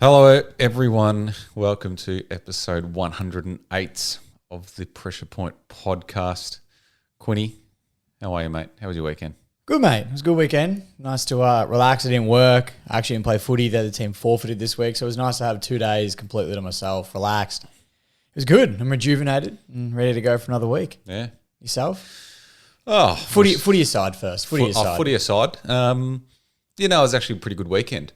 Hello, everyone. Welcome to episode 108 of the Pressure Point podcast. Quinny, how are you, mate? How was your weekend? Good, mate. It was a good weekend. Nice to relax. I didn't work. I actually didn't play footy. The other team forfeited this week, so it was nice to have 2 days completely to myself, relaxed. It was good. I'm rejuvenated and ready to go for another week. Yeah. Yourself? Oh, Footy aside first. Footy aside. Footy aside. It was actually a pretty good weekend.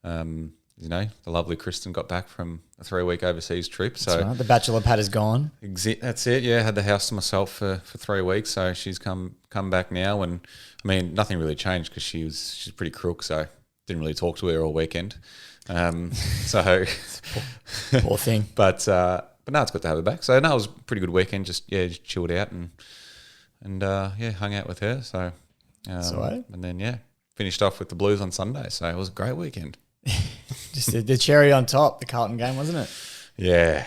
The lovely Kristen got back from a 3-week overseas trip. So That's right. The bachelor pad is gone. That's it. Yeah, had the house to myself for 3 weeks. So she's come back now, and I mean nothing really changed because she's pretty crook. So didn't really talk to her all weekend. So Poor thing. But no, it's good to have her back. So no, it was a pretty good weekend. Just chilled out and hung out with her. So right. And then finished off with the Blues on Sunday. So it was a great weekend. Just the cherry on top, the Carlton game, wasn't it? Yeah,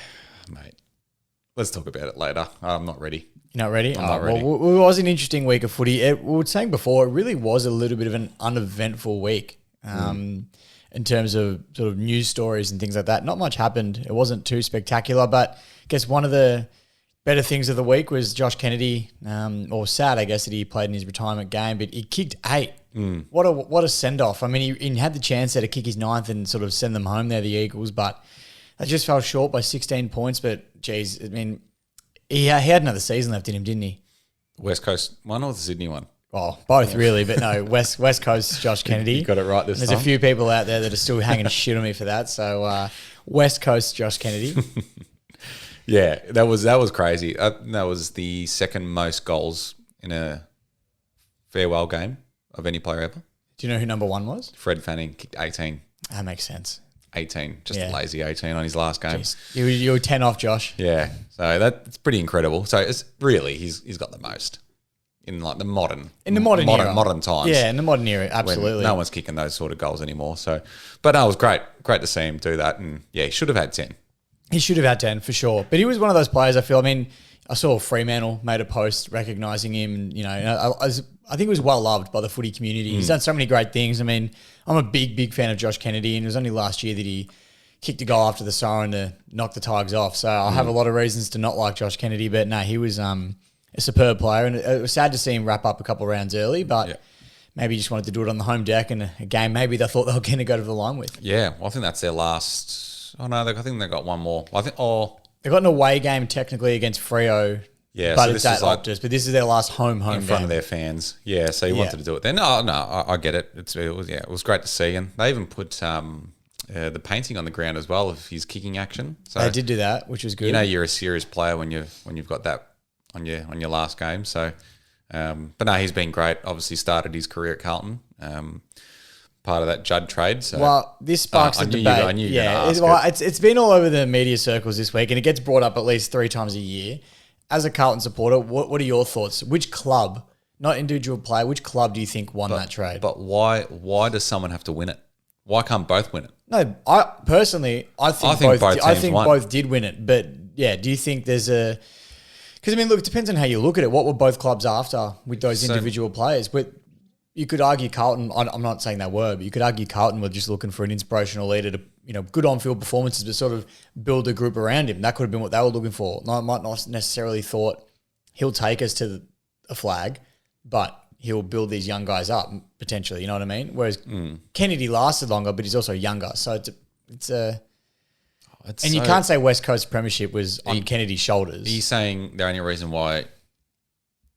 mate. Let's talk about it later. I'm not ready. You're not ready? I'm not ready. Well, it was an interesting week of footy. We were saying before, it really was a little bit of an uneventful week in terms of sort of news stories and things like that. Not much happened. It wasn't too spectacular, but I guess one of the better things of the week was Josh Kennedy, or sad, I guess, that he played in his retirement game, but he kicked 8. What a send-off. I mean, he had the chance there to kick his 9th and sort of send them home there, the Eagles, but they just fell short by 16 points. But, geez, I mean, he had another season left in him, didn't he? West Coast one or the Sydney one? Oh, both really, but no, West Coast Josh Kennedy. You got it right this time. time. There's a few people out there that are still hanging shit on me for that. So, West Coast Josh Kennedy. Yeah, that was crazy. That was the second most goals in a farewell game of any player ever. Do you know who number 1 was? Fred Fanning kicked 18. That makes sense. 18, just a lazy 18 on his last game. Jeez. You were 10 off, Josh. Yeah, so that's pretty incredible. So it's really he's got the most in like the modern times. Yeah, in the modern era, absolutely. No one's kicking those sort of goals anymore. So, but no, it was great to see him do that, and yeah, he should have had 10. He should have had 10 for sure. But he was one of those players, I feel. I mean, I saw Fremantle made a post recognising him. And, I think he was well loved by the footy community. He's done so many great things. I mean, I'm a big fan of Josh Kennedy, and it was only last year that he kicked a goal after the siren to knock the Tigers off. So I have a lot of reasons to not like Josh Kennedy. But no, he was a superb player. And it was sad to see him wrap up a couple of rounds early, but maybe he just wanted to do it on the home deck in a game maybe they thought they were going to go to the line with. Yeah, well, I think that's their last... Oh, no, I think they got one more. They got an away game technically against Freo. Yeah, but so it's at Optus. But this is their last home in front game. of their fans. Yeah, so he wanted to do it then. No, I get it. It was great to see, and they even put the painting on the ground as well of his kicking action. So they did do that, which was good. You're a serious player when you've got that on your last game. So, but no, he's been great. Obviously, started his career at Carlton. Part of that Judd trade. So. Well, this sparks a debate. I knew you were going to ask it's been all over the media circles this week, and it gets brought up at least 3 times a year. As a Carlton supporter, what are your thoughts? Which club, not individual player, which club do you think won that trade? But why does someone have to win it? Why can't both win it? No, I think both did win it. But yeah, do you think there's a? Because I mean, look, it depends on how you look at it. What were both clubs after with those individual players? But you could argue Carlton. I'm not saying they were, but you could argue Carlton were just looking for an inspirational leader to, good on-field performances, but sort of build a group around him. That could have been what they were looking for. I might not necessarily thought he'll take us to a flag, but he'll build these young guys up potentially. You know what I mean? Whereas Kennedy lasted longer, but he's also younger. So you can't say West Coast Premiership was on Kennedy's shoulders. Are you saying the only reason why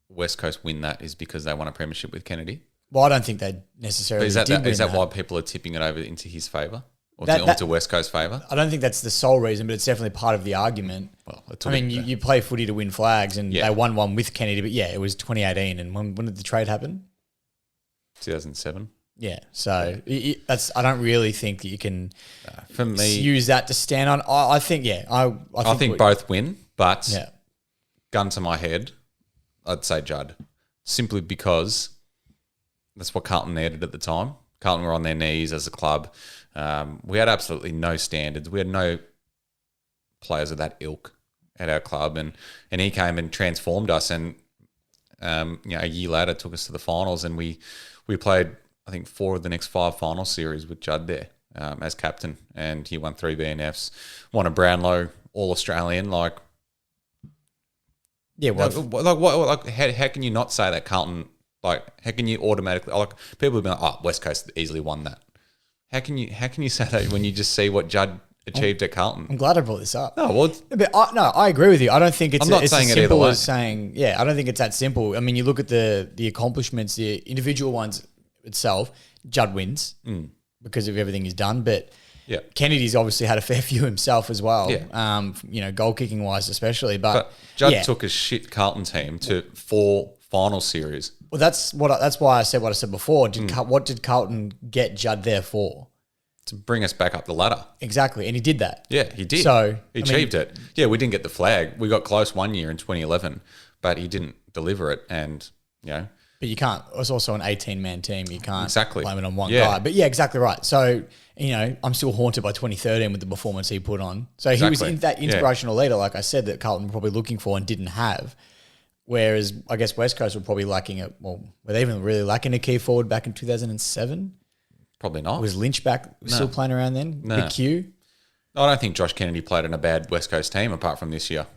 West Coast win that is because they won a premiership with Kennedy? Well, I don't think they necessarily Is that why people are tipping it over into his favour? Or to West Coast favour? I don't think that's the sole reason, but it's definitely part of the argument. Well, you play footy to win flags, and they won one with Kennedy, but it was 2018. And when did the trade happen? 2007. Yeah, so I don't really think that you can for me use that to stand on. I think I think both win, but gun to my head, I'd say Judd, simply because that's what Carlton needed at the time. Carlton were on their knees as a club. We had absolutely no standards. We had no players of that ilk at our club, and he came and transformed us. And a year later, took us to the finals, and we played, I think, 4 of the next 5 final series with Judd there. as captain, and he won 3 BNFs, won a Brownlow All-Australian. Like, yeah, well, how can you not say that Carlton? Like, how can you automatically, like, people have been like, oh, West Coast easily won that. How can you say that when you just see what Judd achieved at Carlton? I'm glad I brought this up. No, well, but I agree with you. I don't think it's, I'm not it's saying as it simple either way. as saying, I don't think it's that simple. I mean, you look at the accomplishments, the individual ones itself, Judd wins because of everything he's done, but yeah, Kennedy's obviously had a fair few himself as well. Yeah. Goal kicking wise especially. But Judd took a shit Carlton team to 4 final series. Well, that's why I said what I said before. What did Carlton get Judd there for? To bring us back up the ladder. Exactly, and he did that. Yeah, he did. So he achieved it. Yeah, we didn't get the flag. We got close one year in 2011, but he didn't deliver it. And but you can't. It's also an 18-man team. You can't blame it on one Yeah. guy. But yeah, exactly right. So I'm still haunted by 2013 with the performance he put on. So he was that inspirational leader, like I said, that Carlton were probably looking for and didn't have. Whereas I guess West Coast were probably lacking it. Well, were they even really lacking a key forward back in 2007? Probably not. Was Lynch back still playing around then? No. Big Q? I don't think Josh Kennedy played in a bad West Coast team apart from this year.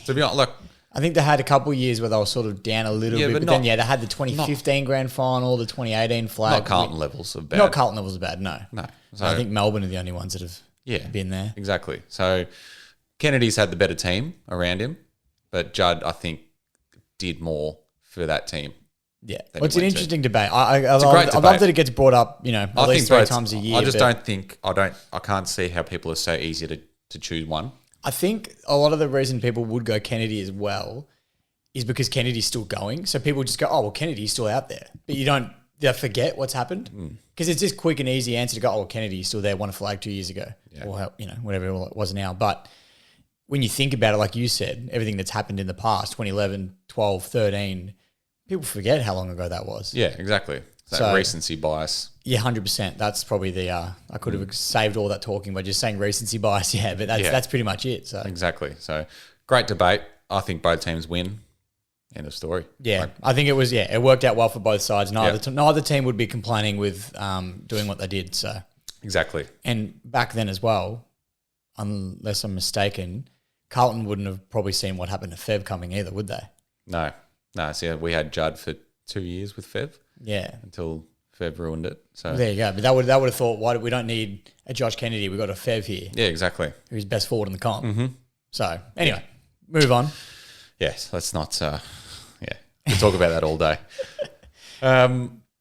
To be honest, I think they had a couple of years where they were sort of down a little bit, but then they had the 2015 grand final, the 2018 flag. Not Carlton levels of bad. Not Carlton levels of bad, no. No. So, I think Melbourne are the only ones that have been there. Exactly. So Kennedy's had the better team around him, but Judd, I think, did more for that team. Yeah. Well, it's an interesting debate. I it's a great debate. love that it gets brought up, at least 3 times a year. I can't see how people are so easy to choose one. I think a lot of the reason people would go Kennedy as well is because Kennedy's still going. So people just go, oh, well, Kennedy's still out there. But they forget what's happened. Because it's just quick and easy answer to go, oh, well, Kennedy's still there, won a flag 2 years ago. Yeah. Or, whatever it was now. But when you think about it, like you said, everything that's happened in the past, 2011, 12, 13, people forget how long ago that was. Yeah, exactly. That recency bias. Yeah, 100%. That's probably I could have saved all that talking by just saying recency bias. Yeah, but that's pretty much it. So exactly. So great debate. I think both teams win. End of story. Yeah, I think it was. Yeah, it worked out well for both sides. Neither team would be complaining with doing what they did. So exactly. And back then as well, unless I'm mistaken, Carlton wouldn't have probably seen what happened to Fev coming either, would they? No. See, we had Judd for 2 years with Fev. Yeah. Until Fev ruined it. So there you go. But that would have thought, why we don't need a Josh Kennedy? We've got a Fev here. Yeah, exactly. Who's best forward in the comp. Mm-hmm. So anyway, move on. Yes, let's not. We'll talk about that all day.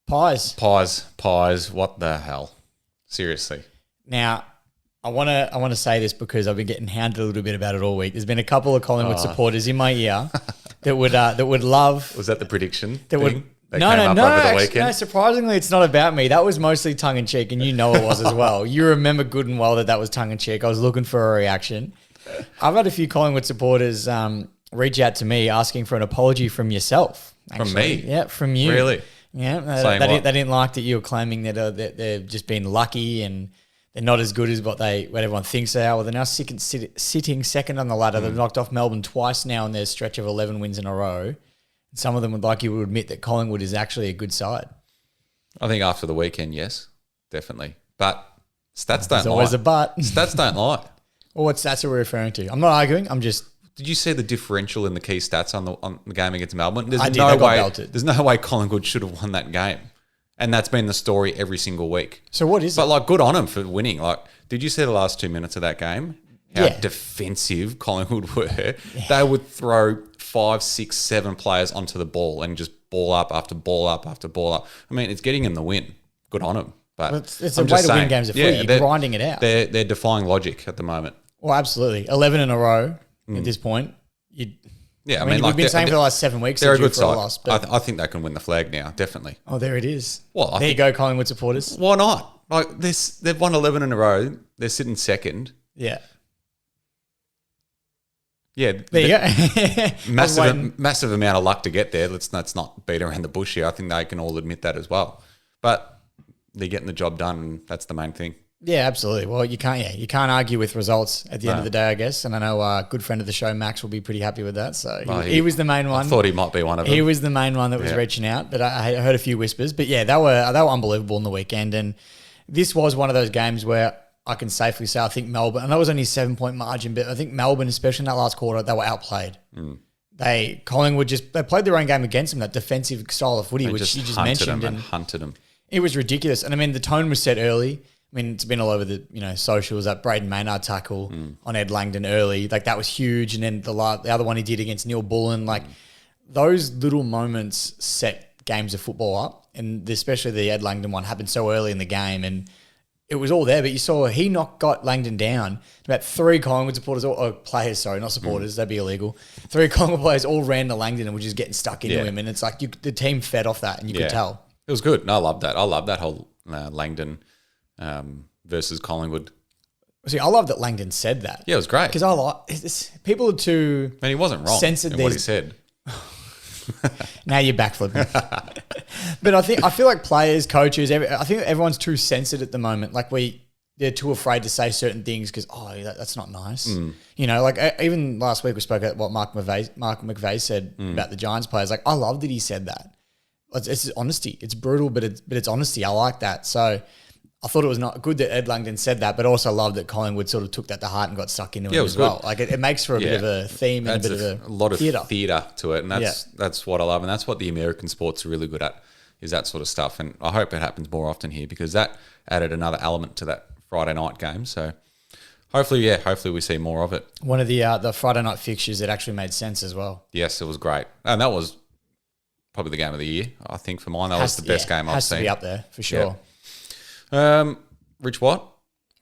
Pies. What the hell? Seriously. Now, I want to say this because I've been getting hounded a little bit about it all week. There's been a couple of Collingwood supporters in my ear that would love. Was that the prediction? No. Surprisingly, it's not about me. That was mostly tongue in cheek, and you know it was as well. You remember good and well that was tongue in cheek. I was looking for a reaction. I've had a few Collingwood supporters reach out to me asking for an apology from yourself. Actually. From me? Yeah, from you. Really? Yeah. They didn't like that you were claiming that they've just been lucky and they're not as good as what everyone thinks they are. Well, they're now sitting second on the ladder. They've knocked off Melbourne twice now in their stretch of 11 wins in a row. Some of them would like you to admit that Collingwood is actually a good side. I think after the weekend, yes, definitely. But stats don't lie. There's always a but. Stats don't lie. Well, what stats are we referring to? I'm not arguing. I'm just... Did you see the differential in the key stats on the game against Melbourne? I did. They got belted. There's no way Collingwood should have won that game. And that's been the story every single week. So what is it? But good on them for winning. Did you see the last 2 minutes of that game? How defensive Collingwood were. Yeah. They would throw 5, 6, 7 players onto the ball and just ball up after ball up after ball up. I mean, it's getting them the win. Good on them. But it's a way to win games of footy. You're grinding it out. They're defying logic at the moment. Well, absolutely. 11 in a row at this point. Yeah, I mean we've been saying for the last 7 weeks they're a good side. Loss, I think they can win the flag now, definitely. Oh, there it is. Well, there you go, Collingwood supporters. Why not? They've won 11 in a row. They're sitting second. Yeah. Yeah. There you go. massive amount of luck to get there. Let's not beat around the bush here. I think they can all admit that as well. But they're getting the job done, and that's the main thing. Yeah, absolutely. Well, you can't argue with results at the end of the day, I guess. And I know a good friend of the show, Max, will be pretty happy with that. So he was the main one. I thought he might be one of them. He was the main one that was reaching out, but I heard a few whispers. But yeah, they were unbelievable in the weekend. And this was one of those games where I can safely say I think Melbourne, and that was only a 7-point margin, but I think Melbourne, especially in that last quarter, they were outplayed. Collingwood they played their own game against them, that defensive style of footy, which you just mentioned. And hunted them. It was ridiculous. And I mean, the tone was set early. I mean, it's been all over the socials, that Braden Maynard tackle on Ed Langdon early. Like, that was huge. And then the other one he did against Neil Bullen. Like, those little moments set games of football up. And especially the Ed Langdon one happened so early in the game. And it was all there. But you saw he got Langdon down. About 3 Collingwood supporters, players, sorry, not supporters. That'd be illegal. 3 Collingwood players all ran to Langdon and were just getting stuck into him. And it's like the team fed off that, and you could tell. It was good. No, I love that. I love that whole Langdon versus Collingwood. See, I love that Langdon said that. Yeah, it was great. Because people are too... And he wasn't wrong in what he said. Now you're backflipping. But I feel like players, coaches, I think everyone's too censored at the moment. Like they're too afraid to say certain things because, that's not nice. Like even last week we spoke about what Mark McVeigh said about the Giants players. Like, I love that he said that. It's honesty. It's brutal, but it's honesty. I like that. So I thought it was not good that Ed Langdon said that, but also loved that Collingwood sort of took that to heart and got stuck into it as well. Like, it makes for a bit of a theme and a bit of a lot of theatre to it, and that's what I love, and that's what the American sports are really good at, is that sort of stuff. And I hope it happens more often here, because that added another element to that Friday night game. So hopefully we see more of it. One of the Friday night fixtures that actually made sense as well. Yes, it was great, and that was probably the game of the year, I think, for mine. That was the best game I've seen. Has to be up there, for sure. Yeah. Rich what?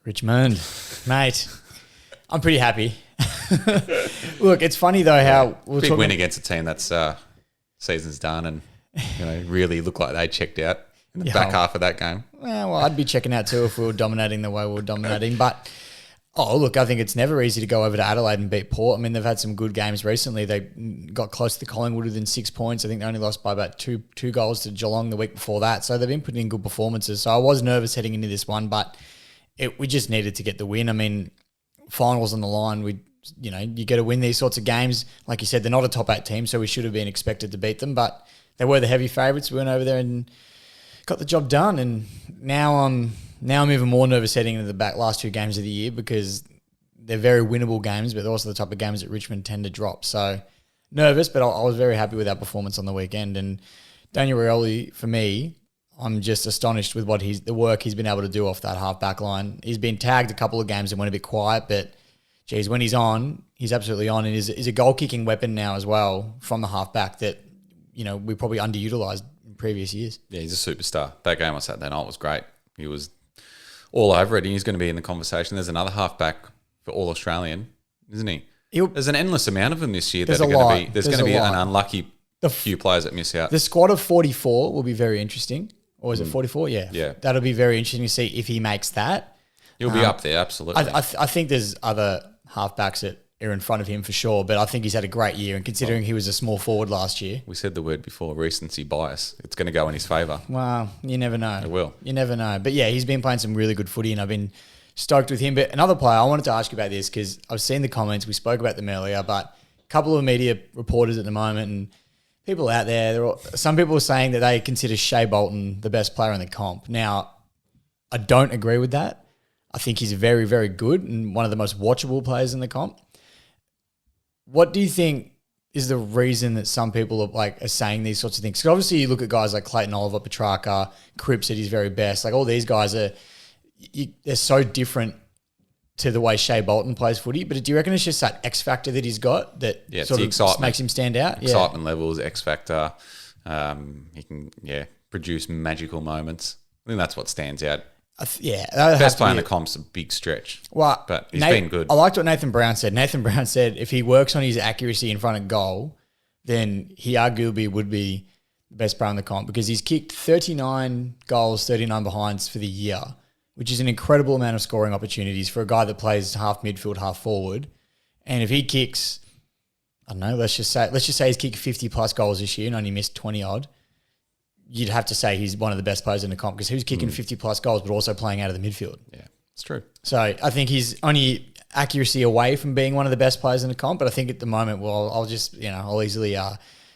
Richmond. Mate, I'm pretty happy. Look, it's funny, though, how... Big win against a team that's season's done and really looked like they checked out in the back half of that game. Well, I'd be checking out too if we were dominating the way we were dominating. But... look, I think it's never easy to go over to Adelaide and beat Port. I mean, they've had some good games recently. They got close to Collingwood within 6 points. I think they only lost by about two goals to Geelong the week before that. So they've been putting in good performances. So I was nervous heading into this one, but we just needed to get the win. I mean, finals on the line. You get to win these sorts of games. Like you said, they're not a top 8 team, so we should have been expected to beat them. But they were the heavy favourites. We went over there and got the job done. And now I'm even more nervous heading into the last 2 games of the year, because they're very winnable games, but they're also the type of games that Richmond tend to drop. So nervous, but I was very happy with our performance on the weekend. And Daniel Rioli, for me, I'm just astonished with the work he's been able to do off that half-back line. He's been tagged a couple of games and went a bit quiet, but geez, when he's on, he's absolutely on, and is a goal-kicking weapon now as well from the half-back that we probably underutilised in previous years. Yeah, he's a superstar. That game on Saturday night was great. He was all over it, and he's going to be in the conversation. There's another halfback for All-Australian, isn't he? There's an endless amount of them this year that are going to be... There's going to be an unlucky few players that miss out. The squad of 44 will be very interesting. Or is it 44? Yeah. Yeah. That'll be very interesting to see if he makes that. He'll be up there, absolutely. I think there's other halfbacks that are in front of him for sure, but I think he's had a great year, and considering he was a small forward last year. We said the word before, recency bias. It's going to go in his favour. Well, you never know. It will. You never know. But yeah, he's been playing some really good footy, and I've been stoked with him. But another player, I wanted to ask you about this, because I've seen the comments. We spoke about them earlier, but a couple of media reporters at the moment and people out there, some people are saying that they consider Shea Bolton the best player in the comp. Now, I don't agree with that. I think he's very, very good and one of the most watchable players in the comp. What do you think is the reason that some people are saying these sorts of things? Because obviously you look at guys like Clayton Oliver, Petrarca, Cripps at his very best. Like, all these guys they're so different to the way Shea Bolton plays footy. But do you reckon it's just that X factor that he's got that sort of makes him stand out? Excitement levels, X factor. He can produce magical moments. I think that's what stands out. Best player in the comp's a big stretch. Well, but he's been good. I liked what Nathan Brown said. Nathan Brown said if he works on his accuracy in front of goal, then he arguably would be the best player in the comp, because he's kicked 39 goals, 39 behinds for the year, which is an incredible amount of scoring opportunities for a guy that plays half midfield, half forward. And if he kicks, I don't know, let's just say he's kicked 50 plus goals this year and only missed 20 odd, you'd have to say he's one of the best players in the comp, because who's kicking 50 plus goals but also playing out of the midfield? Yeah, it's true. So I think he's only accuracy away from being one of the best players in the comp, but I think at the moment, I'll just, I'll easily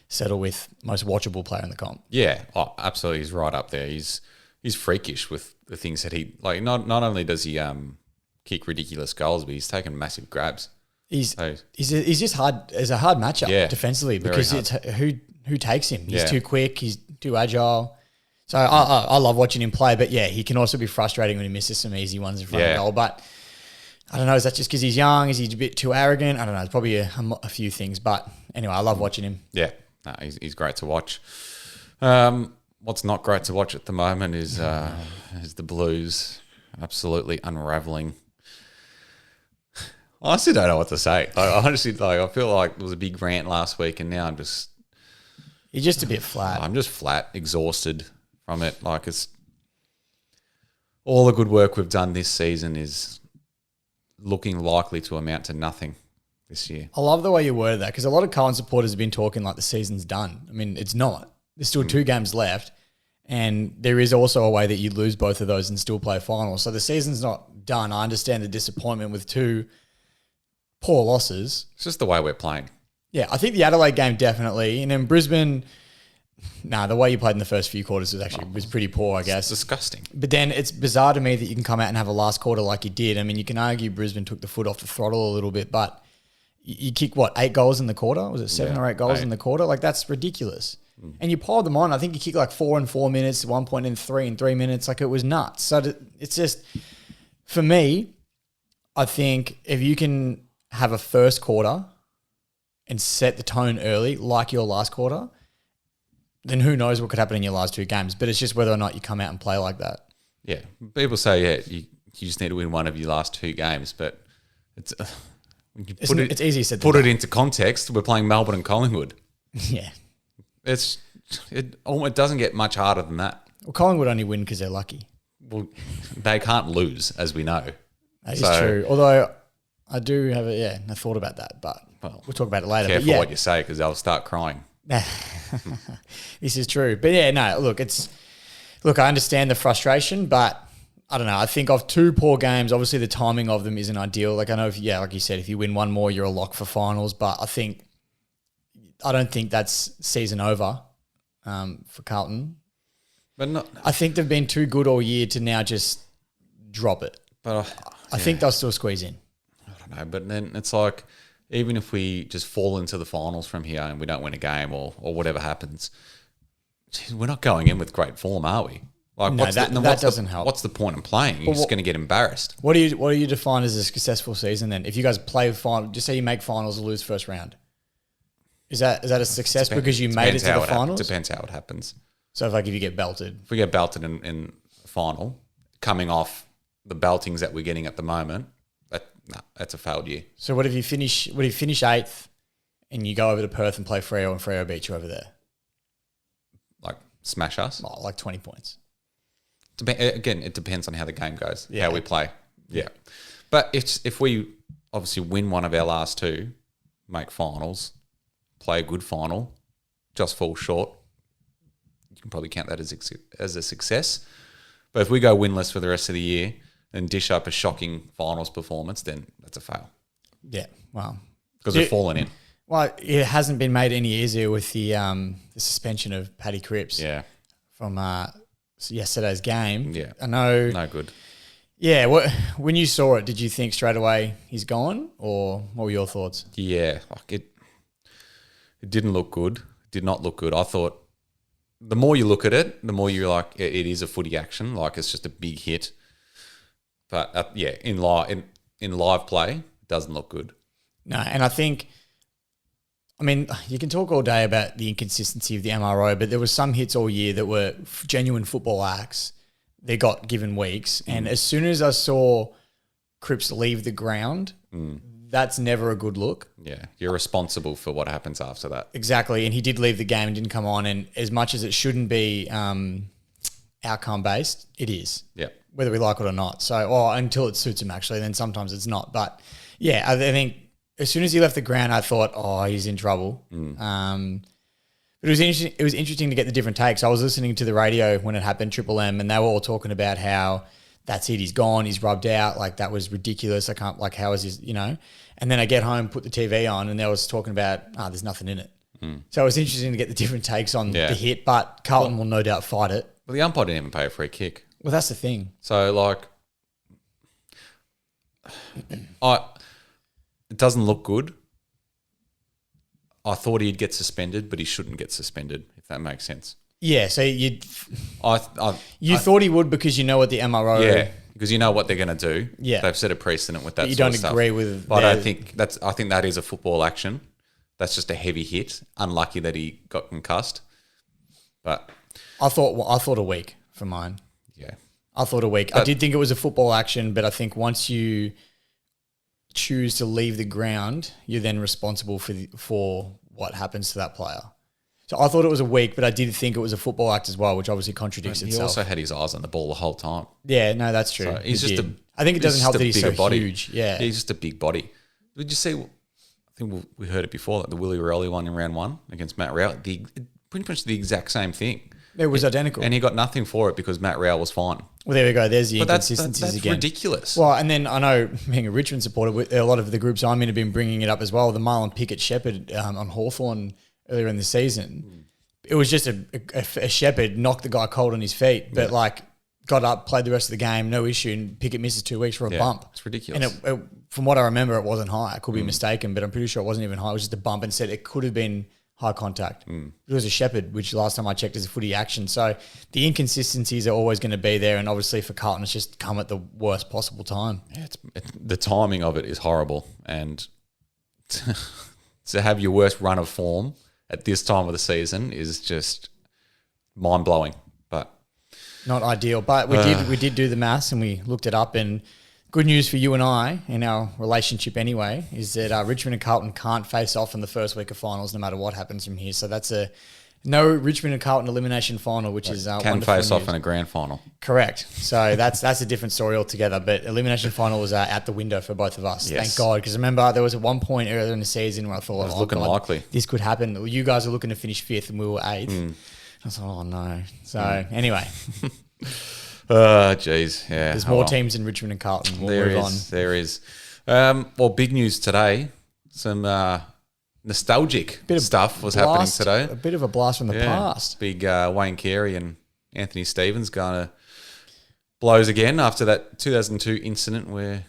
settle with most watchable player in the comp. Yeah, absolutely. He's right up there. He's he's freakish with the things that he like. Not only does he kick ridiculous goals, but he's taken massive grabs. He's just hard as a hard matchup defensively because it's who takes him. He's too quick. He's too agile. So I love watching him play. But yeah, he can also be frustrating when he misses some easy ones in front of goal. But I don't know. Is that just because he's young? Is he a bit too arrogant? I don't know. It's probably a few things. But anyway, I love watching him. Yeah, no, he's great to watch. What's not great to watch at the moment is the Blues absolutely unraveling. I honestly don't know what to say. I feel like it was a big rant last week, and now you're just a bit flat. I'm just flat, exhausted from it. Like, it's all the good work we've done this season is looking likely to amount to nothing this year. I love the way you worded that because a lot of Carlton supporters have been talking like the season's done. I mean, it's not. There's still 2 games left, and there is also a way that you lose both of those and still play finals. So the season's not done. I understand the disappointment with 2 poor losses. It's just the way we're playing. Yeah, I think the Adelaide game definitely. And then Brisbane, the way you played in the first few quarters was pretty poor, I guess. It's disgusting. But then it's bizarre to me that you can come out and have a last quarter like you did. I mean, you can argue Brisbane took the foot off the throttle a little bit, but you kick, 8 goals in the quarter? Was it 7 or 8 goals in the quarter? Like, that's ridiculous. And you piled them on. I think you kicked 4 in 4 minutes, 1 point in 3 in 3 minutes. Like, it was nuts. So it's just, for me, I think if you can have a first quarter and set the tone early, like your last quarter, then who knows what could happen in your last 2 games. But it's just whether or not you come out and play like that. Yeah. People say, you just need to win one of your last 2 games. But it's easy said. Put it into context. We're playing Melbourne and Collingwood. Yeah. It doesn't get much harder than that. Well, Collingwood only win because they're lucky. Well, they can't lose, as we know. That is true. Although I do have I thought about that, but we'll talk about it later. Careful what you say because they'll start crying. This is true. But I understand the frustration, but I don't know. I think of 2 poor games, obviously the timing of them isn't ideal. Like, I know like you said, if you win one more, you're a lock for finals, but I don't think that's season over for Carlton. But I think they've been too good all year to now just drop it. But I think they'll still squeeze in. I don't know, but then it's like, even if we just fall into the finals from here and we don't win a game or whatever happens, we're not going in with great form, are we? Like, no, that doesn't help. What's the point in playing? You're just going to get embarrassed. What do you define as a successful season then? If you guys play final, just say you make finals or lose first round. Is that a success because you made it to the finals? Depends how it happens. So if you get belted. If we get belted in the final, coming off the beltings that we're getting at the moment, that's a failed year. So what if you finish 8th and you go over to Perth and play Freo and Freo beat you over there? Like, smash us? Oh, like 20 points. Again, it depends on how the game goes, how we play. Yeah. But if we obviously win one of our last 2, make finals, play a good final, just fall short, you can probably count that as a success. But if we go winless for the rest of the year and dish up a shocking finals performance, then that's a fail. Yeah, well. Because we've fallen in. Well, it hasn't been made any easier with the suspension of Paddy Cripps from yesterday's game. Yeah. I know. No good. Yeah, when you saw it, did you think straight away he's gone, or what were your thoughts? Yeah, it didn't look good. It did not look good. I thought the more you look at it, the more you're like, it is a footy action, like it's just a big hit. But in live play, it doesn't look good. No, and I think, you can talk all day about the inconsistency of the MRO, but there were some hits all year that were genuine football acts. They got given weeks, and as soon as I saw Cripps leave the ground, that's never a good look. Yeah, you're responsible for what happens after that. Exactly, and he did leave the game and didn't come on, and as much as it shouldn't be outcome-based, it is. Yeah. Whether we like it or not. So, until it suits him actually, then sometimes it's not. But yeah, I think as soon as he left the ground, I thought, he's in trouble. But it was interesting to get the different takes. I was listening to the radio when it happened, Triple M, and they were all talking about how that's it, he's gone, he's rubbed out, like that was ridiculous. I can't, like, how is this, And then I get home, put the TV on, and they was talking about, there's nothing in it. So it was interesting to get the different takes on the hit, but Carlton will no doubt fight it. Well, the umpire didn't even pay a free kick. Well, that's the thing. So, like, it doesn't look good. I thought he'd get suspended, but he shouldn't get suspended, if that makes sense. Yeah, so you thought he would because you know what the MRO... Yeah, because you know what they're going to do. Yeah. They've set a precedent with that but you sort don't of stuff. agree with... But I think that is a football action. That's just a heavy hit. Unlucky that he got concussed. But... I thought a week for mine. Yeah. I thought a week. I did think it was a football action, but I think once you choose to leave the ground, you're then responsible for what happens to that player. So I thought it was a week, but I did think it was a football act as well, which obviously contradicts itself. He also had his eyes on the ball the whole time. Yeah, no, that's true. So he's just I think it doesn't help that he's so body. huge. Yeah, he's just a big body. Did you see? I think we heard it before, like the Willie Rowley one in round 1 against Matt Rowell. Pretty much the exact same thing. It was identical. And he got nothing for it because Matt Rowell was fine. Well, there we go. There's the inconsistencies that's again. ridiculous. Well, and then I know, being a Richmond supporter, a lot of the groups I'm in have been bringing it up as well. The Marlon Pickett Shepherd on Hawthorn earlier in the season. It was just a Shepherd knocked the guy cold on his feet, but got up, played the rest of the game, no issue, and Pickett misses 2 weeks for a bump. It's ridiculous. And from what I remember, it wasn't high. I could be mistaken, but I'm pretty sure it wasn't even high. It was just a bump and said it could have been high contact. It was a Shepherd, which last time I checked is a footy action. So the inconsistencies are always going to be there, and obviously for Carlton, it's just come at the worst possible time. Yeah, the timing of it is horrible, and to have your worst run of form at this time of the season is just mind-blowing. But not ideal. But we did do the maths and we looked it up, and good news for you and I in our relationship anyway is that Richmond and Carlton can't face off in the first week of finals no matter what happens from here. So that's no Richmond and Carlton elimination final, which is can face off in a grand final. Correct. So that's a different story altogether. But elimination final was out the window for both of us. Yes. Thank God. Because remember, there was at one point earlier in the season where I thought, it was looking likely this could happen. You guys are looking to finish 5th and we were 8th. I was like, oh no. So anyway. Jeez. Yeah. There's more teams in Richmond and Carlton. We'll move on. There is. Well, big news today. Some nostalgic stuff was happening today. A bit of a blast from the past. Big Wayne Carey and Anthony Stephens going to blows again after that 2002 incident where,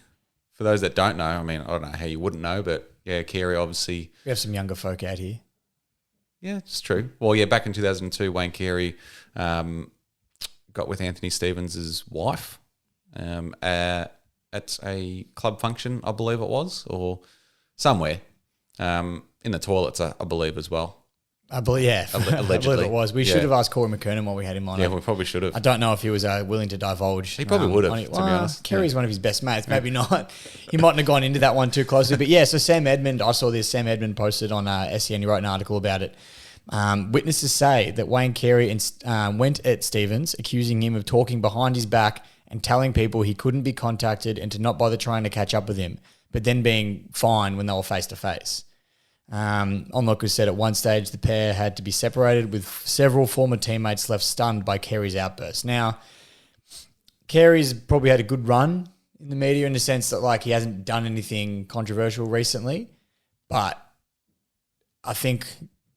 for those that don't know, I mean, I don't know how you wouldn't know, but yeah, Carey obviously... We have some younger folk out here. Yeah, it's true. Well, yeah, back in 2002, Wayne Carey got with Anthony Stephens' wife at a club function, I believe it was, or somewhere. In the toilets, I believe, as well. I believe, yeah. Allegedly. I believe it was. We should have asked Corey McKernan while we had him on. Yeah, we probably should have. I don't know if he was willing to divulge. He probably would have, to be honest. Kerry's one of his best mates. Maybe not. He mightn't have gone into that one too closely. But yeah, so Sam Edmund, I saw this. Sam Edmund posted on SEN. He wrote an article about it. Witnesses say that Wayne Carey went at Stephens, accusing him of talking behind his back and telling people he couldn't be contacted and to not bother trying to catch up with him, but then being fine when they were face to face. Onlookers said at one stage the pair had to be separated, with several former teammates left stunned by Carey's outburst. Now, Carey's probably had a good run in the media in the sense that like he hasn't done anything controversial recently, but I think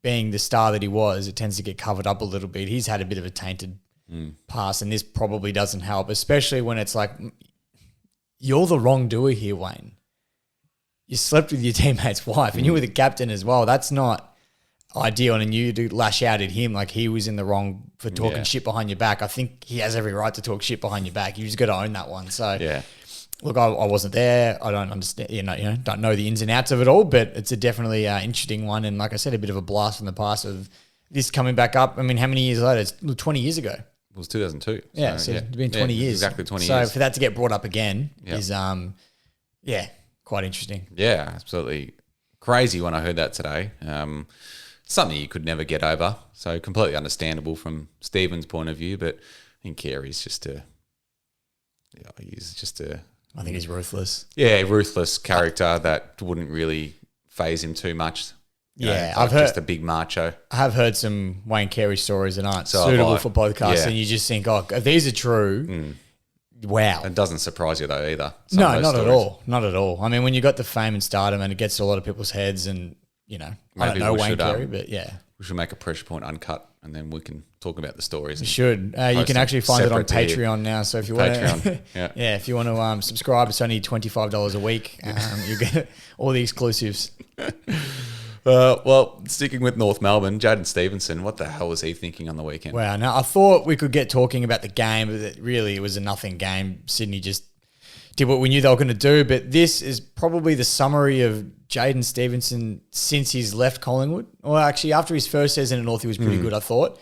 being the star that he was, it tends to get covered up a little bit. He's had a bit of a tainted past, and this probably doesn't help, especially when it's like, you're the wrongdoer here, Wayne. You slept with your teammate's wife and you were the captain as well. That's not ideal. And you do lash out at him like he was in the wrong for talking shit behind your back. I think he has every right to talk shit behind your back. You just got to own that one. So, look, I wasn't there. I don't understand, don't know the ins and outs of it all, but it's a definitely interesting one. And like I said, a bit of a blast from the past of this coming back up. I mean, how many years later? It's 20 years ago. It was 2002. Yeah, so it's been 20 years. Exactly 20 years. So for that to get brought up again is, quite interesting. Yeah, absolutely crazy when I heard that today. Something you could never get over. So completely understandable from Stephen's point of view, but I think Carey's I think he's ruthless. Yeah, ruthless character that wouldn't really faze him too much. I've heard just a big macho. I have heard some Wayne Carey stories that aren't suitable for podcasts, and you just think, if these are true. Wow. It doesn't surprise you though either. No, not at all. Not at all. I mean, when you got the fame and stardom and it gets to a lot of people's heads and, I don't know Wayne Carey, but yeah. We should make a Pressure Point uncut, and then we can talk about the stories. We should. You can actually find it on Patreon now. So if you want to, if you want to subscribe, it's only $25 a week. You get all the exclusives. Well, sticking with North Melbourne, Jaden Stevenson, what the hell was he thinking on the weekend? Wow, now I thought we could get talking about the game, but really it was a nothing game. Sydney just did what we knew they were going to do, but this is probably the summary of Jaden Stevenson since he's left Collingwood. Well, actually, after his first season at North, he was pretty good, I thought.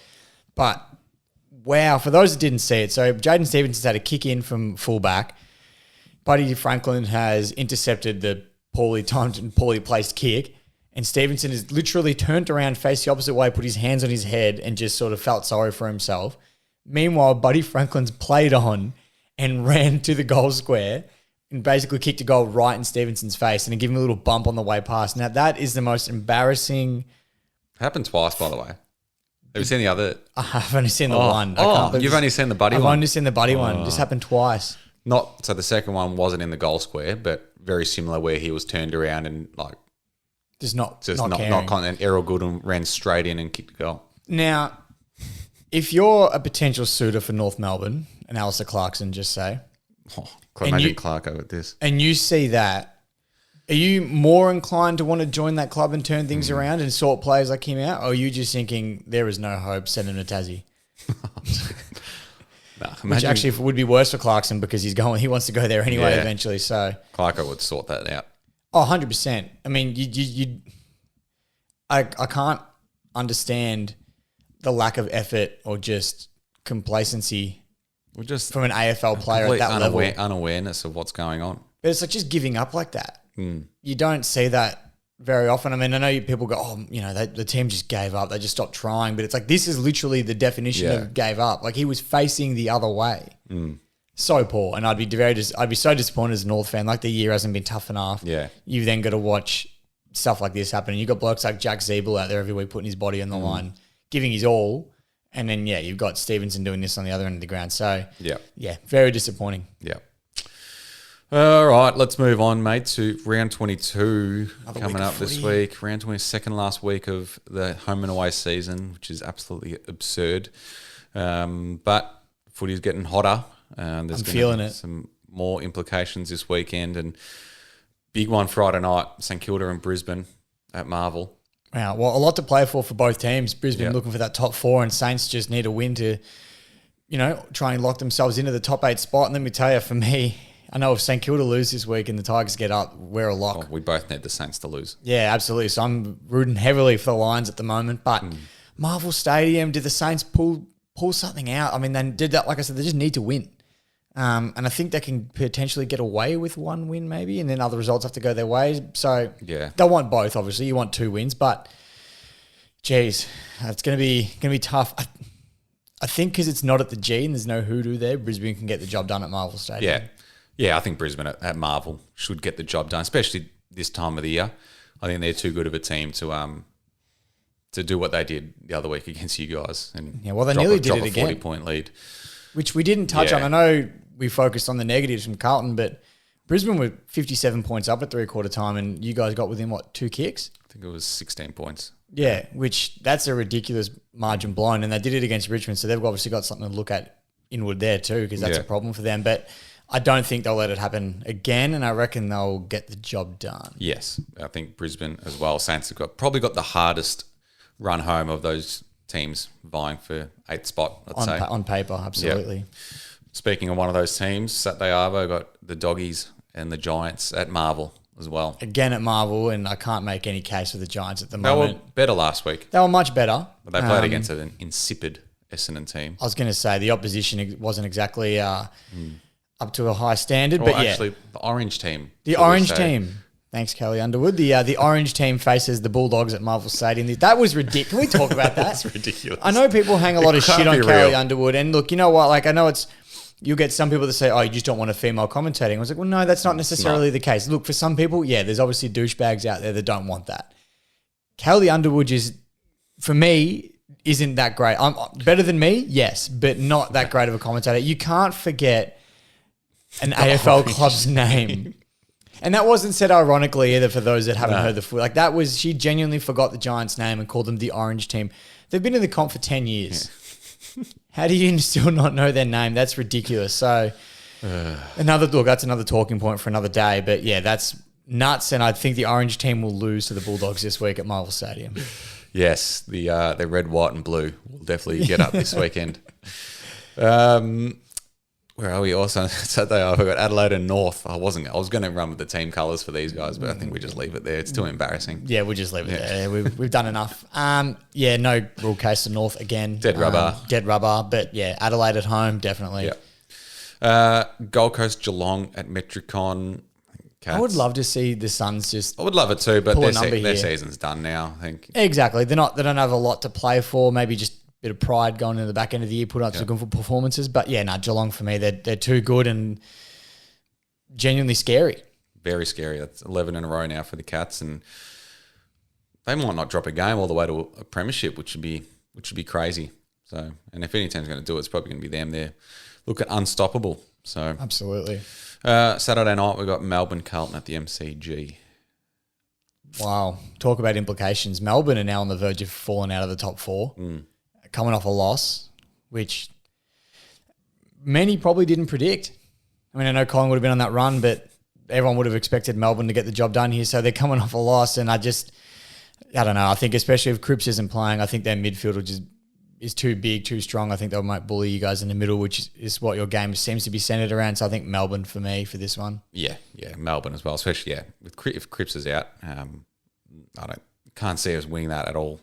But, wow, for those that didn't see it, so Jaden Stevenson's had a kick in from fullback. Buddy Franklin has intercepted the poorly timed and poorly placed kick, and Stevenson has literally turned around, faced the opposite way, put his hands on his head, and just sort of felt sorry for himself. Meanwhile, Buddy Franklin's played on and ran to the goal square and basically kicked a goal right in Stevenson's face and gave him a little bump on the way past. Now, that is the most embarrassing. Happened twice, by the way. Have you seen the other? I've only seen the one. You've only seen the Buddy one? I've only seen the Buddy one. This happened twice. So the second one wasn't in the goal square, but very similar where he was turned around and not and Errol Goodham ran straight in and kicked the goal. Now, if you're a potential suitor for North Melbourne, and Alistair Clarkson, just say. Imagine Clarko with this. And you see that, are you more inclined to want to join that club and turn things around and sort players like him out? Or are you just thinking there is no hope, send him to Tassie? Which actually would be worse for Clarkson because he wants to go there anyway eventually. So Clarko would sort that out. Oh, 100%. I mean, I can't understand the lack of effort or just complacency from an AFL player at that level. Unawareness of what's going on. But it's like just giving up like that. You don't see that very often. I mean, I know people go, the team just gave up. They just stopped trying. But it's like this is literally the definition of gave up. Like he was facing the other way. So poor. And I'd be so disappointed as a North fan. Like the year hasn't been tough enough. Yeah. You've then got to watch stuff like this happen. And you've got blokes like Jack Zeeble out there every week putting his body on the line, giving his all. And then, you've got Stevenson doing this on the other end of the ground. So, very disappointing. Yeah. All right, let's move on, mate, to round 22 coming up this week. Round 22nd last week of the home and away season, which is absolutely absurd. But footy's getting hotter. There's feeling it. Some more implications this weekend. And big one Friday night, St Kilda and Brisbane at Marvel. Wow, well, a lot to play for both teams. Brisbane looking for that top 4 and Saints just need a win to, try and lock themselves into the top 8 spot. And let me tell you, for me, I know if St Kilda lose this week and the Tigers get up, we're a lock. Oh, we both need the Saints to lose. Yeah, absolutely. So I'm rooting heavily for the Lions at the moment. But Marvel Stadium, did the Saints pull something out? I mean, they did that. Like I said, they just need to win. And I think they can potentially get away with one win maybe, and then other results have to go their way. So they'll want both, obviously. You want 2 wins, but geez, it's going to be tough. I think because it's not at the G and there's no hoodoo there, Brisbane can get the job done at Marvel Stadium. Yeah, I think Brisbane at Marvel should get the job done, especially this time of the year. I think they're too good of a team to do what they did the other week against you guys. And they nearly did it again. 40-point lead. Which we didn't touch on. I know we focused on the negatives from Carlton, but Brisbane were 57 points up at 3/4 time and you guys got within, 2 kicks? I think it was 16 points. Yeah, which that's a ridiculous margin blown, and they did it against Richmond, so they've obviously got something to look at inward there too because that's a problem for them. But I don't think they'll let it happen again, and I reckon they'll get the job done. Yes, I think Brisbane as well. Saints have probably got the hardest run home of those teams vying for 8th spot, let's say. On paper, absolutely. Yep. Speaking of one of those teams, Saturday Arvo got the Doggies and the Giants at Marvel as well. Again at Marvel, and I can't make any case for the Giants at the moment. They were better last week. They were much better. But they played against an insipid Essendon team. I was going to say the opposition wasn't exactly up to a high standard, but actually, the Orange team. The Orange team. Thanks, Kelly Underwood. The Orange team faces the Bulldogs at Marvel Stadium. That was ridiculous. Can we talk about that? That's ridiculous. I know people hang a lot of shit on Kelly Underwood, and look, you know what? Like, I know you'll get some people that say, oh, you just don't want a female commentating. I was like, well, no, that's not necessarily the case. Look, for some people, there's obviously douchebags out there that don't want that. Kelly Underwood for me, isn't that great. I'm better than me, yes, but not that great of a commentator. You can't forget an AFL club's name And that wasn't said ironically either for those that haven't heard the full. Like that was, she genuinely forgot the Giants' name and called them the Orange Team. They've been in the comp for 10 years. Yeah. How do you still not know their name? That's ridiculous. So that's another talking point for another day. But yeah, that's nuts. And I think the Orange Team will lose to the Bulldogs this week at Marvel Stadium. Yes, the red, white and blue will definitely get up this weekend. Where are we? Also Saturday, I forgot Adelaide and North. I was going to run with the team colours for these guys, but I think we just leave it there. It's too embarrassing. Yeah, we'll just leave it there. We've done enough. No rule case to North again. Dead rubber. But yeah, Adelaide at home, definitely. Yeah. Gold Coast Geelong at Metricon. Cats. I would love to see the Suns just. I would love it too, but their season's done now, I think. Exactly. They don't have a lot to play for. Maybe just bit of pride going into the back end of the year, put up some good performances. But yeah, Geelong for me, they're too good and genuinely scary. Very scary. That's 11 in a row now for the Cats, and they might not drop a game all the way to a premiership, which would be crazy. So, and if any team's going to do it, it's probably going to be them. They're looking unstoppable. So absolutely. Saturday night we've got Melbourne Carlton at the MCG. Wow, talk about implications. Melbourne are now on the verge of falling out of the top four. Coming off a loss, which many probably didn't predict. I mean, I know Collingwood would have been on that run, but everyone would have expected Melbourne to get the job done here. So they're coming off a loss, and I don't know. I think especially if Cripps isn't playing, I think their midfield is too big, too strong. I think they might bully you guys in the middle, which is what your game seems to be centered around. So I think Melbourne for me for this one. Yeah, Melbourne as well, especially if Cripps is out. Can't see us winning that at all.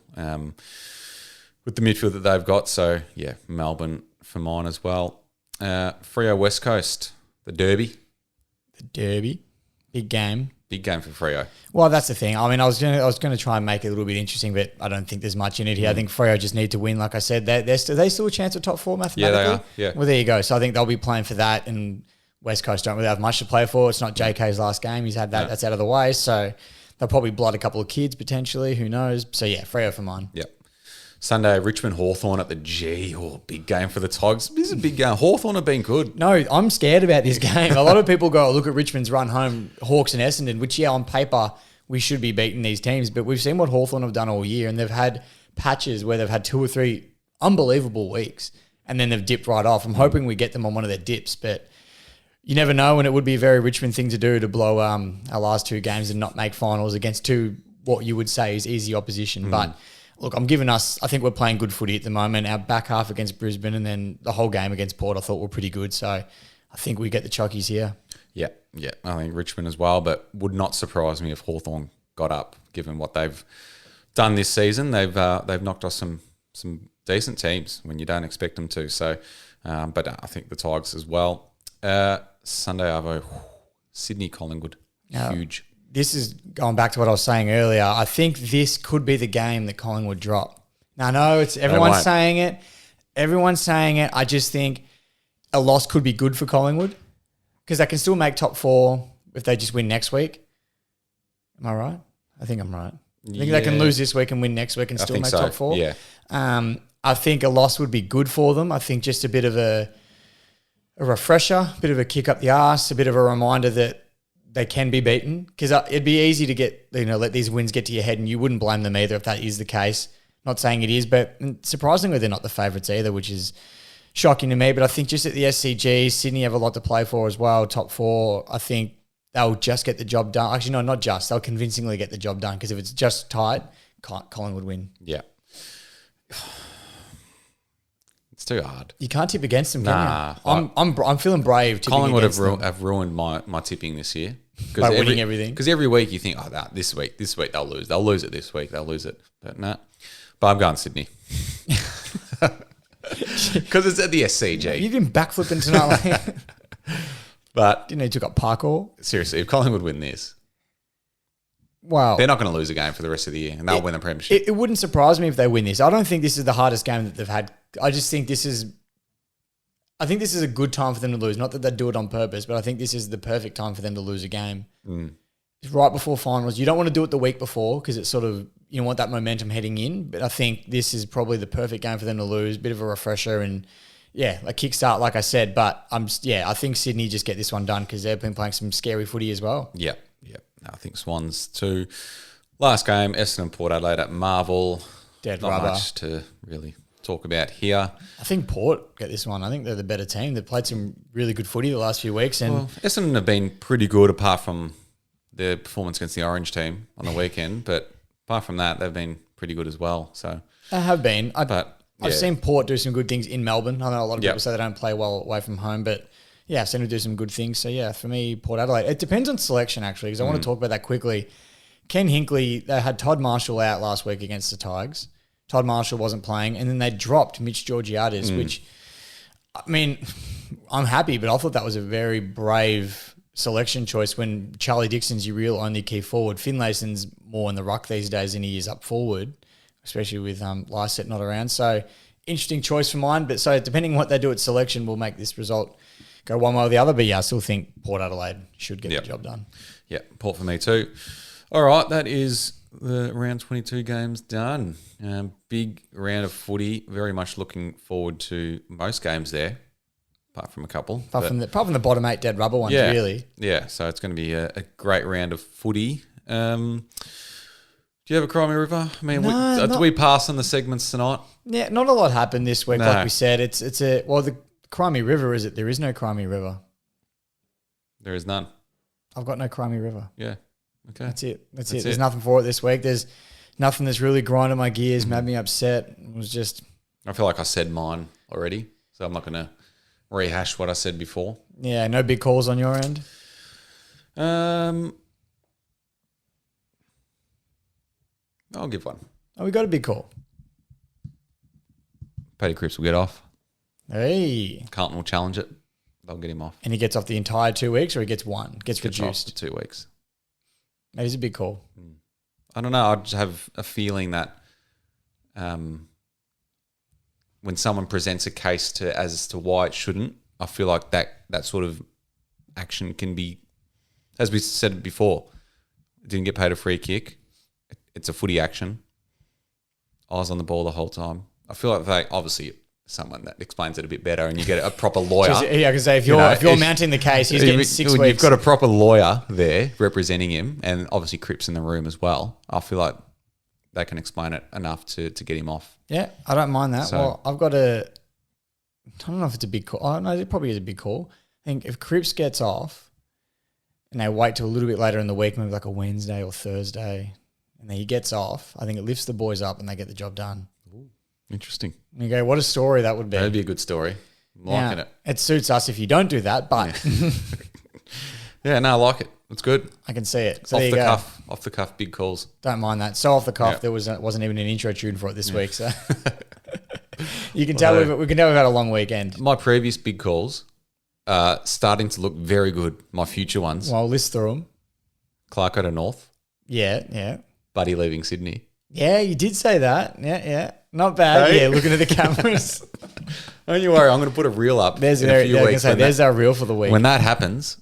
With the midfield that they've got. So, yeah, Melbourne for mine as well. Freo West Coast, the Derby. Big game. Big game for Freo. Well, that's the thing. I mean, I was going to try and make it a little bit interesting, but I don't think there's much in it here. I think Freo just need to win. Like I said, they're still a chance of top four mathematically? Yeah, they are. Yeah. Well, there you go. So I think they'll be playing for that, and West Coast don't really have much to play for. It's not JK's last game. He's had that. No. That's out of the way. So they'll probably blood a couple of kids potentially. Who knows? So, yeah, Freo for mine. Yep. Sunday, Richmond Hawthorn at the G. Oh, big game for the Togs. This is a big game. Hawthorn have been good. No, I'm scared about this game. A lot of people go, look at Richmond's run home, Hawks and Essendon, which, on paper, we should be beating these teams. But we've seen what Hawthorn have done all year, and they've had patches where they've had 2 or 3 unbelievable weeks, and then they've dipped right off. I'm hoping we get them on one of their dips, but you never know, and it would be a very Richmond thing to do to blow our last 2 games and not make finals against 2 what you would say is easy opposition. But look, I think we're playing good footy at the moment. Our back half against Brisbane and then the whole game against Port I thought were pretty good. So I think we get the Chockies here. Yeah. I think Richmond as well, but would not surprise me if Hawthorn got up, given what they've done this season. They've knocked off some decent teams when you don't expect them to. So, but I think the Tigers as well. Sunday Arvo, Sydney Collingwood, huge. This is going back to what I was saying earlier. I think this could be the game that Collingwood drop. Now, I know everyone's saying it. Everyone's saying it. I just think a loss could be good for Collingwood because they can still make top 4 if they just win next week. Am I right? I think I'm right. I think they can lose this week and win next week and still make top 4. Yeah. I think a loss would be good for them. I think just a bit of a refresher, a bit of a kick up the arse, a bit of a reminder that they can be beaten, because it'd be easy to let these wins get to your head, and you wouldn't blame them either if that is the case. Not saying it is, but surprisingly they're not the favourites either, which is shocking to me. But I think just at the SCG, Sydney have a lot to play for as well. Top 4, I think they'll just get the job done. Actually, no, not just. They'll convincingly get the job done, because if it's just tight, Collingwood win. Yeah. It's too hard. You can't tip against them, can you? I'm feeling brave. Collingwood have ruined my tipping this year. By winning everything. Because every week you think, this week they'll lose. They'll lose it this week. They'll lose it. But no. But I'm going Sydney. Because it's at the SCG. You've been backflipping tonight. But didn't know you took up parkour? Seriously, if Collingwood win this, wow, they're not going to lose a game for the rest of the year, and they'll win the premiership. It wouldn't surprise me if they win this. I don't think this is the hardest game that they've had. I just think this is a good time for them to lose. Not that they'd do it on purpose, but I think this is the perfect time for them to lose a game. It's right before finals. You don't want to do it the week before because it's sort of, you want that momentum heading in. But I think this is probably the perfect game for them to lose. Bit of a refresher and, a kickstart, like I said. But I think Sydney just get this one done because they've been playing some scary footy as well. Yeah. I think Swans 2. Last game, Essendon and Port Adelaide at Marvel. Dead Not rubber. much to really talk about here. I think Port get this one. I think they're the better team. They've played some really good footy the last few weeks. And Essendon have been pretty good apart from their performance against the Orange team on the weekend. But apart from that, they've been pretty good as well. So they have been. I've seen Port do some good things in Melbourne. I know a lot of people say they don't play well away from home, but yeah, I've seen them do some good things. So yeah, for me, Port Adelaide. It depends on selection actually, because I want to talk about that quickly. Ken Hinkley, they had Todd Marshall out last week against the Tigers. Todd Marshall wasn't playing, and then they dropped Mitch Georgiades, which, I mean, I'm happy, but I thought that was a very brave selection choice when Charlie Dixon's your real only key forward. Finlayson's more in the ruck these days than he is up forward, especially with Lysett not around. So interesting choice for mine, but so depending on what they do at selection will make this result go one way or the other. But yeah, I still think Port Adelaide should get the job done. Yeah, Port for me too. All right, that is the round 22 games done. Big round of footy. Very much looking forward to most games there, apart from a couple. Apart from the bottom 8 dead rubber ones, really. Yeah, so it's going to be a great round of footy. Do you have a Crimey River? I mean, do we pass on the segments tonight? Yeah, not a lot happened this week, like we said. The Crimey River, is it? There is no Crimey River. There is none. I've got no Crimey River. Yeah. Okay. That's it. There's nothing for it this week. There's nothing that's really grinding my gears, made me upset. It was just... I feel like I said mine already, so I'm not going to rehash what I said before. Yeah, no big calls on your end? I'll give one. Oh, we got a big call. Paddy Cripps will get off. Hey. Carlton will challenge it. They'll get him off. And he gets off the entire 2 weeks, or he gets one? Gets reduced? Off 2 weeks. That is a big call. I don't know. I just have a feeling that when someone presents a case as to why it shouldn't, I feel like that sort of action can be, as we said before, didn't get paid a free kick. It's a footy action. Eyes on the ball the whole time. I feel like they obviously someone that explains it a bit better, and you get a proper lawyer. I can say if you're mounting the case, he's getting 6 weeks. You've got a proper lawyer there representing him, and obviously Cripps in the room as well. I feel like they can explain it enough to get him off. Yeah, I don't mind that. So, well, I've got I don't know if it's a big call. Oh, no, it probably is a big call. I think if Cripps gets off and they wait till a little bit later in the week, maybe like a Wednesday or Thursday, and then he gets off, I think it lifts the boys up and they get the job done. Interesting. And you go, what a story that would be. That'd be a good story. I'm liking it. It suits us if you don't do that, but... Yeah, no, I like it. It's good. I can see it. So off the cuff, big calls. Don't mind that. So off the cuff, there wasn't even an intro tune for it this week. So you can tell we've had a long weekend. My previous big calls are starting to look very good. My future ones. Well, I'll list through them. Clarko to North. Yeah. Buddy leaving Sydney. Yeah, you did say that. Yeah. Not bad. Hey. Yeah, looking at the cameras. Don't you worry. I'm going to put a reel up in a few weeks. There's our reel for the week. When that happens,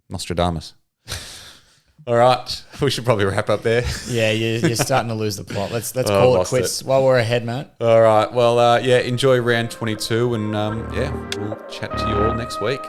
Nostradamus. All right. We should probably wrap up there. Yeah, you're starting to lose the plot. Let's call it quits while we're ahead, mate. All right. Well, enjoy round 22 and, we'll chat to you all next week.